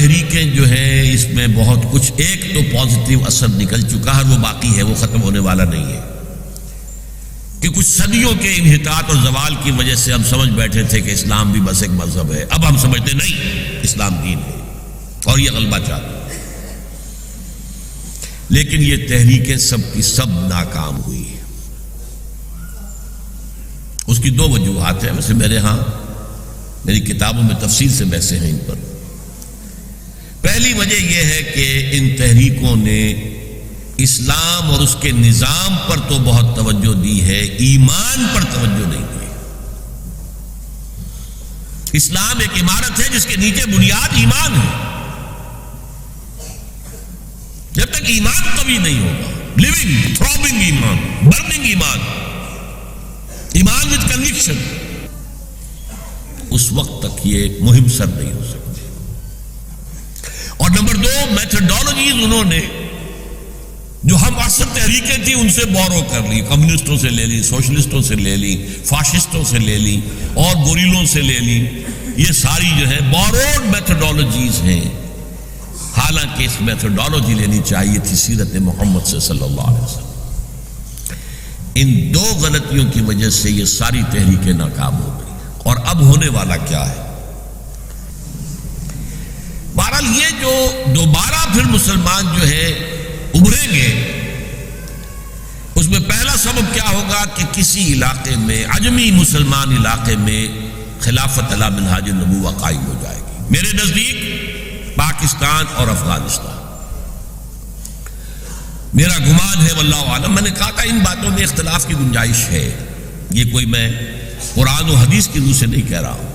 تحریکیں جو ہیں اس میں بہت کچھ، ایک تو پازیٹیو اثر نکل چکا ہے، وہ باقی ہے، وہ ختم ہونے والا نہیں ہے، کہ کچھ صدیوں کے انحطاط اور زوال کی وجہ سے ہم سمجھ بیٹھے تھے کہ اسلام بھی بس ایک مذہب ہے، اب ہم سمجھتے نہیں، اسلام دین ہے اور یہ غلبہ چاہتا ہے۔ لیکن یہ تحریکیں سب کی سب ناکام ہوئی۔ اس کی دو وجوہات ہیں، ویسے میری کتابوں میں تفصیل سے بحثیں ہیں ان پر۔ پہلی وجہ یہ ہے کہ ان تحریکوں نے اسلام اور اس کے نظام پر تو بہت توجہ دی ہے، ایمان پر توجہ نہیں دی۔ اسلام ایک عمارت ہے جس کے نیچے بنیاد ایمان ہے۔ جب تک ایمان قوی نہیں ہوگا، لیونگ تھروبنگ ایمان، برننگ ایمان، ایمان وتھ کنوکشن، اس وقت تک یہ مہم سر نہیں ہو سکتی۔ اور نمبر دو، میتھڈالوجیز انہوں نے جو ہم اصل تحریکیں تھیں ان سے بورو کر لی، کمیونسٹوں سے لے لی، سوشلسٹوں سے لے لی، فاشسٹوں سے لے لی اور گوریلوں سے لے لی۔ یہ ساری جو ہے بوروڈ میتھڈالوجیز ہیں، حالانکہ اس میتھڈالوجی لینی چاہیے تھی سیرت محمد سے صلی اللہ علیہ وسلم۔ ان دو غلطیوں کی وجہ سے یہ ساری تحریکیں ناکام ہو گئی۔ اور اب ہونے والا کیا ہے؟ بہرحال یہ جو دوبارہ پھر مسلمان جو ہے ابھریں گے، اس میں پہلا سبب کیا ہوگا کہ کسی علاقے میں، عجمی مسلمان علاقے میں خلافت علی منہاج النبوہ قائم ہو جائے گی۔ میرے نزدیک پاکستان اور افغانستان، میرا گمان ہے واللہ عالم، میں نے کہا تھا ان باتوں میں اختلاف کی گنجائش ہے، یہ کوئی میں قرآن و حدیث کی روح سے نہیں کہہ رہا ہوں،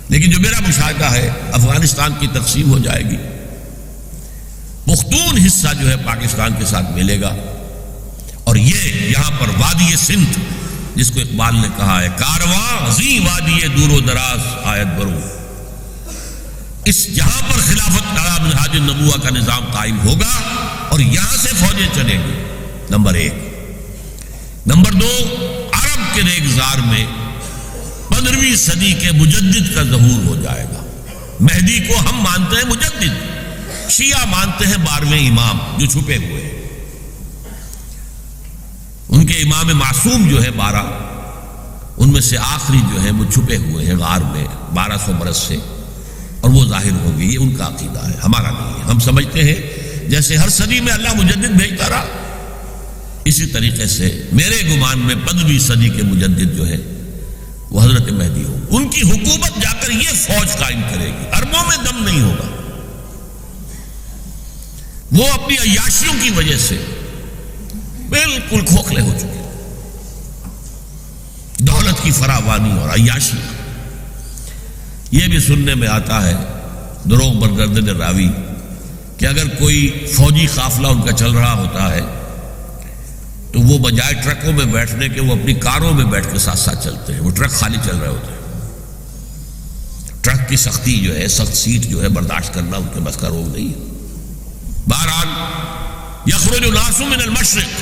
لیکن جو میرا مشاہدہ ہے افغانستان کی تقسیم ہو جائے گی، پختون حصہ جو ہے پاکستان کے ساتھ ملے گا، اور یہ یہاں پر وادی سندھ، جس کو اقبال نے کہا ہے کارواں زی وادی دور و دراز آیت برو، اس جہاں پر خلافت علی منہاج النبوہ کا نظام قائم ہوگا اور یہاں سے فوجیں چلیں گی، نمبر ایک۔ نمبر دو، عرب کے ریگزار میں 15ویں صدی کے مجدد کا ظہور ہو جائے گا۔ مہدی کو ہم مانتے ہیں مجدد، شیعہ مانتے ہیں 12ویں امام جو چھپے ہوئے ہیں، ان کے امام معصوم جو ہے 12، ان میں سے آخری جو ہے وہ چھپے ہوئے ہیں غار میں 1200 برس سے، اور وہ ظاہر ہوں گے۔ یہ ان کا عقیدہ ہے، ہمارا نہیں ہے۔ ہم سمجھتے ہیں جیسے ہر صدی میں اللہ مجدد بھیجتا رہا، اسی طریقے سے میرے گمان میں 15ویں صدی کے مجدد جو ہے وہ حضرت مہدی ہوں، ان کی حکومت جا کر یہ فوج قائم کرے گی، عربوں میں دم نہیں ہوگا۔ وہ اپنی عیاشیوں کی وجہ سے بالکل کھوکھلے ہو چکے، دولت کی فراوانی اور عیاشی۔ یہ بھی سننے میں آتا ہے دروغ برگردن راوی کہ اگر کوئی فوجی قافلہ ان کا چل رہا ہوتا ہے تو وہ بجائے ٹرکوں میں بیٹھنے کے وہ اپنی کاروں میں بیٹھ کے ساتھ ساتھ چلتے ہیں، وہ ٹرک خالی چل رہے ہوتے ہیں۔ ٹرک کی سختی جو ہے، سخت سیٹ جو ہے برداشت کرنا ان کے بس کا روگ نہیں ہے۔ بہرحال یخرج الناس من المشرق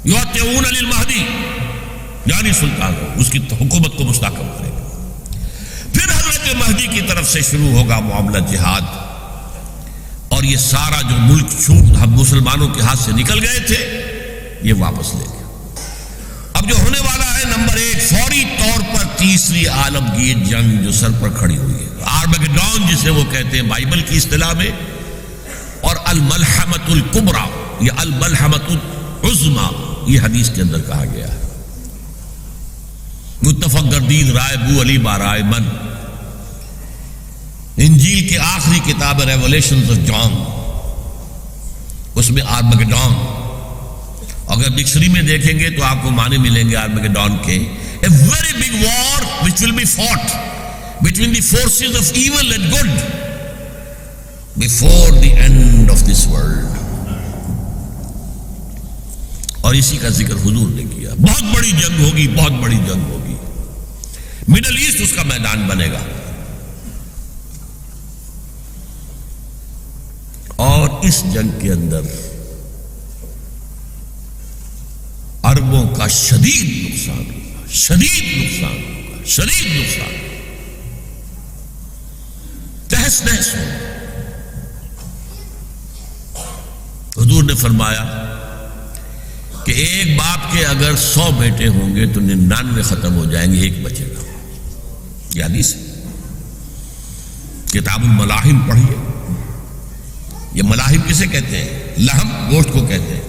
یطیعون للمہدی، یعنی سلطان اس کی حکومت کو مستحکم کرے گا۔ پھر حضرت مہدی کی طرف سے شروع ہوگا معاملہ جہاد، اور یہ سارا جو ملک چھوٹ ہم مسلمانوں کے ہاتھ سے نکل گئے تھے یہ واپس لے گیا۔ اب جو ہونے والا ہے نمبر ایک، فوری طور پر تیسری عالمگیر جنگ جو سر پر کھڑی ہوئی ہے، آرمگڈون جسے وہ کہتے ہیں بائبل کی اصطلاح میں، اور الملحمۃ الکبریٰ یا الملحمۃ العظمیٰ یہ حدیث کے اندر کہا گیا ہے۔ متفق گردید رائے ابو علی بارائے من، انجیل کے آخری کتاب ریولیشنز آف جان، اس میں آرمگڈون، اگر ڈکشنری میں دیکھیں گے تو آپ کو معنی ملیں گے آرمگڈون کے، a very big war which will be fought between the forces of evil and good before the end of this world۔ اور اسی کا ذکر حضور نے کیا، بہت بڑی جنگ ہوگی، بہت بڑی جنگ ہوگی، مڈل ایسٹ اس کا میدان بنے گا، اور اس جنگ کے اندر عربوں کا شدید نقصان ہوگا، شدید نقصان ہوگا، شدید نقصان ہوگا۔ تہس نہس ہو. حضور نے فرمایا کہ ایک باپ کے اگر 100 بیٹے ہوں گے تو 99 ختم ہو جائیں گے، ایک بچے گا. یہ حدیث ہے. کتاب الملاحم پڑھیے. یہ ملاحم کسے کہتے ہیں؟ لحم، گوشت کو کہتے ہیں.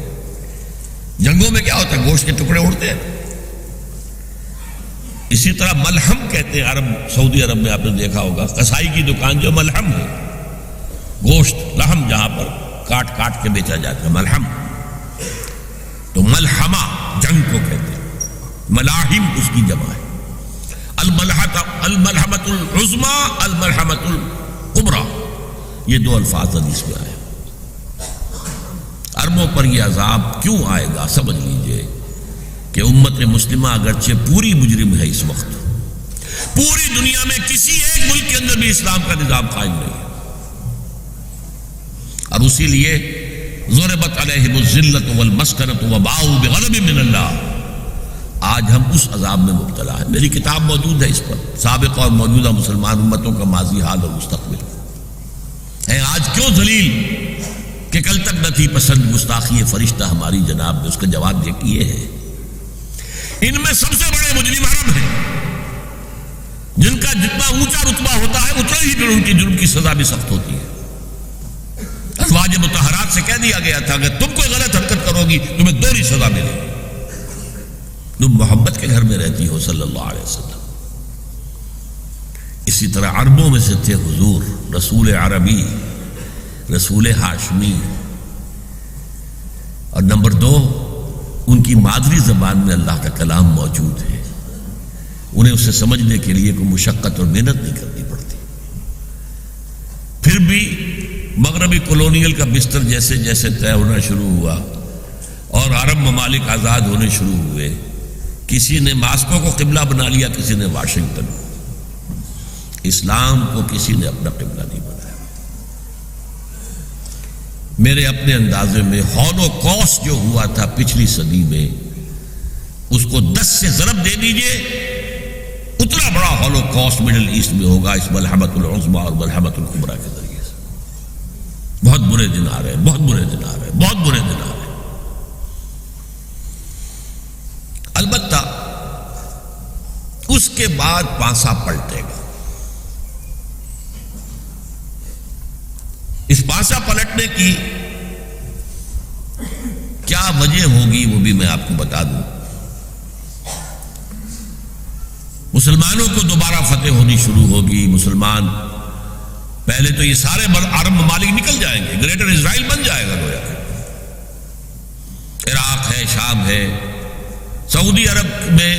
جنگوں میں کیا ہوتا ہے؟ گوشت کے ٹکڑے اڑتے ہیں. اسی طرح ملحم کہتے ہیں عرب، سعودی عرب میں آپ نے دیکھا ہوگا قصائی کی دکان جو ملحم ہے، گوشت لحم جہاں پر کاٹ کاٹ کے بیچا جاتا ہے، ملحم. تو ملحمہ جنگ کو کہتے ہیں، ملاحم اس کی جمع ہے. الملحمۃ العظمی، الملحمۃ الکبریٰ، یہ 2 الفاظ حدیث میں آئے. عربوں پر یہ عذاب کیوں آئے گا؟ سمجھ لیجئے کہ امت مسلمہ اگرچہ پوری مجرم ہے، اس وقت پوری دنیا میں کسی ایک ملک کے اندر بھی اسلام کا نظام قائم نہیں ہے. اور اسی لیے ضربت علیہم الذلۃ والمسکنۃ وباؤوا بغضب من اللہ. آج ہم اس عذاب میں مبتلا ہیں. میری کتاب موجود ہے اس پر، سابقہ اور موجودہ مسلمان امتوں کا ماضی، حال اور مستقبل ہے. آج کیوں ذلیل کہ کل تک نہ تھی پسند گستاخی فرشتہ ہماری جناب میں. اس کا جواب یہ ہے، ان میں سب سے بڑے مجرم حرم ہیں، جن کا جتنا اونچا رتبہ ہوتا ہے اتنا ہی پھر ان کی جرم کی سزا بھی سخت ہوتی ہے. ازواج مطہرات سے کہہ دیا گیا تھا کہ تم کوئی غلط حرکت کرو گی تمہیں 2 سزا ملے گی. تم محمد کے گھر میں رہتی ہو صلی اللہ علیہ وسلم. اسی طرح عربوں میں سے تھے حضور، رسول عربی، رسول ہاشمی. اور نمبر 2، ان کی مادری زبان میں اللہ کا کلام موجود ہے. انہیں اسے سمجھنے کے لیے کوئی مشقت اور محنت نہیں کرنی پڑتی. پھر بھی مغربی کولونیل کا بستر جیسے جیسے طے ہونا شروع ہوا اور عرب ممالک آزاد ہونے شروع ہوئے، کسی نے ماسکو کو قبلہ بنا لیا، کسی نے واشنگٹن. اسلام کو کسی نے اپنا قبلہ نہیں بنایا. میرے اپنے اندازے میں ہولوکاسٹ جو ہوا تھا پچھلی صدی میں، اس کو 10 سے ضرب دے دیجئے، اتنا بڑا ہولوکاسٹ مڈل ایسٹ میں ہوگا اس ملحمۃ العظمی اور ملحمۃ الکبریٰ کے ذریعے سے. بہت برے دن آ رہے ہیں، بہت برے دن آ رہے ہیں، بہت برے دن آ رہے ہیں. البتہ اس کے بعد پانسا پلٹے گا. اس پانسا پلٹنے کی کیا وجہ ہوگی وہ بھی میں آپ کو بتا دوں. مسلمانوں کو دوبارہ فتح ہونی شروع ہوگی. مسلمان پہلے تو یہ سارے عرب ممالک نکل جائیں گے، گریٹر اسرائیل بن جائے گا گویا. عراق ہے، شام ہے، سعودی عرب میں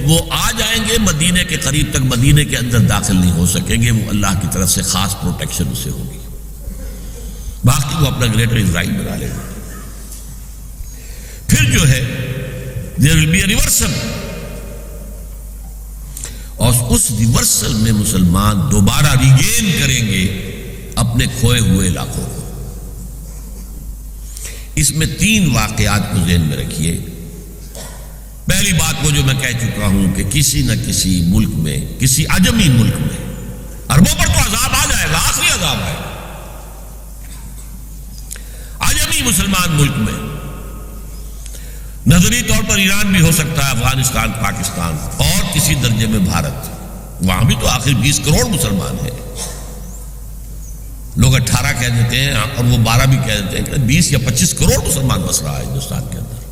وہ آ جائیں گے مدینے کے قریب تک، مدینے کے اندر داخل نہیں ہو سکیں گے. وہ اللہ کی طرف سے خاص پروٹیکشن اسے ہوگی. باقی وہ اپنا گریٹر اسرائیل بنا لے گا. پھر جو ہے there will be a reversal، اور اس ریورسل میں مسلمان دوبارہ ریگین کریں گے اپنے کھوئے ہوئے علاقوں کو. اس میں 3 واقعات کو ذہن میں رکھیے. پہلی بات وہ جو میں کہہ چکا ہوں کہ کسی نہ کسی ملک میں، کسی عجمی ملک میں، عربوں پر تو عذاب آ جائے گا، آخری عذاب آئے گا. عجمی مسلمان ملک میں، نظری طور پر ایران بھی ہو سکتا ہے، افغانستان، پاکستان، اور کسی درجے میں بھارت. وہاں بھی تو آخر 20 کروڑ مسلمان ہیں. لوگ 18 کہہ دیتے ہیں اور وہ 12 بھی کہہ دیتے ہیں کہ 20 یا 25 کروڑ مسلمان بس رہا ہے ہندوستان کے اندر.